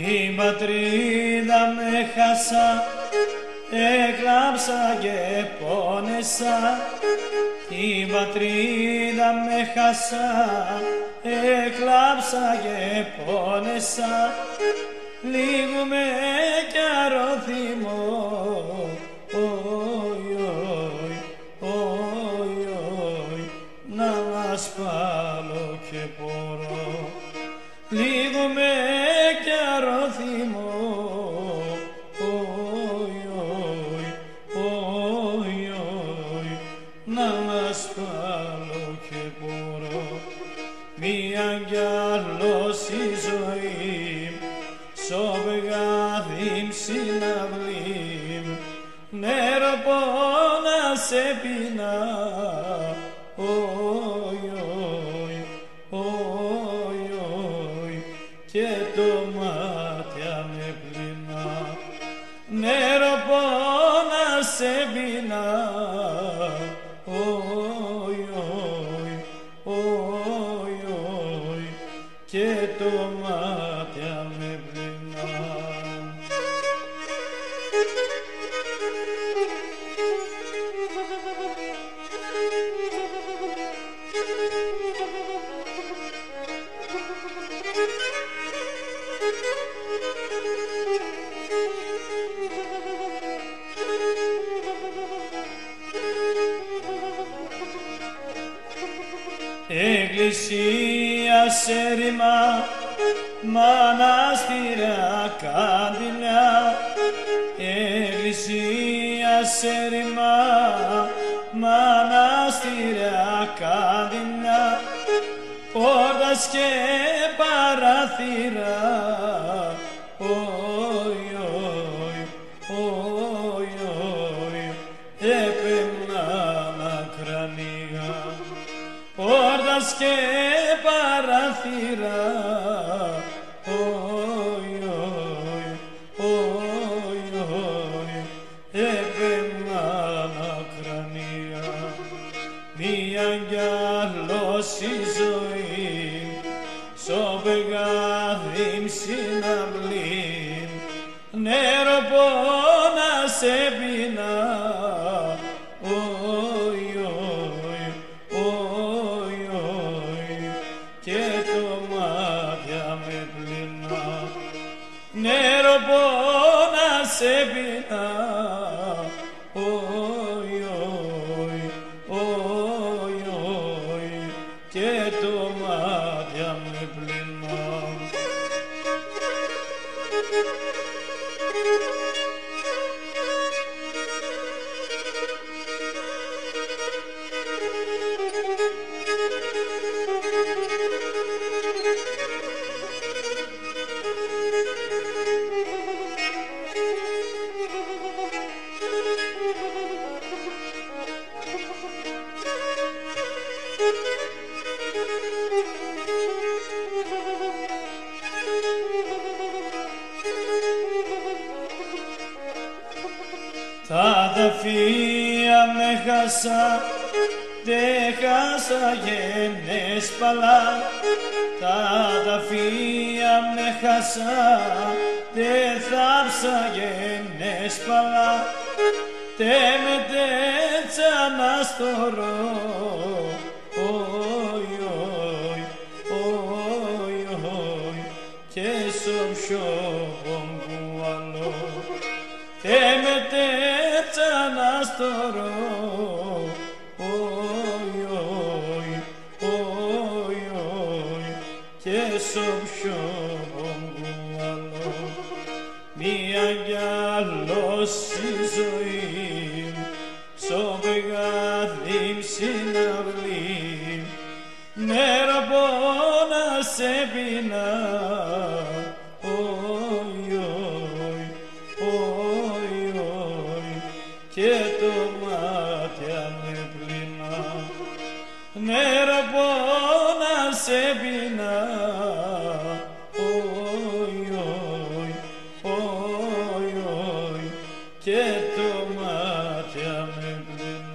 Την πατρίδα με χάσα, έκλαψα και πόνεσα. Την πατρίδα με χάσα, έκλαψα και πόνεσα. Λίγο με καιρό θυμώ, να μας πάλω και μπορώ. Λίγο με καιρό θυμώ, να μας πάλω και μπορώ. Μία κι άλλος η ζωή, σο πεγάδι συναυλή, νερό πόνα σε πεινά, και το μάτια με πλυνά. Νερό πόνα σε πεινά, και το μάτια με πλυνά. Εκκλησία σε ρημά, μοναστήρια καντιλιά. Εκκλησία σε ρημά, μοναστήρια καντιλιά. Πόρτας και παραθύρα, έπαιρνα κρανία. Πόρτας και παραθύρα, έπαιρνα κρανία. Μία κι άλλος η ζωή, σο πεγάδι συναυλή, νερό πόνα σε πεινά, και το μάτια με πλυνά. Νερό πόνα σε πεινά, και το μάτια με πλυνά. Τα αδαφία με χάσα, δε χάσα γένες παλά. Τα αδαφία με χάσα, δε θάψα γένες παλά. Τε με τέτσα να στορώ, και σο σιώπον που άλλο. Τε με τέτσα να στορώ, και σο σιώπον που άλλο. Μία κι άλλος η ζωή, σο πεγάδι συναυλή, νερό πόνα σε πεινά, και το μάτια με πλυνά. Νερό πόνα σε πεινά, και το μάτια με πλυνά.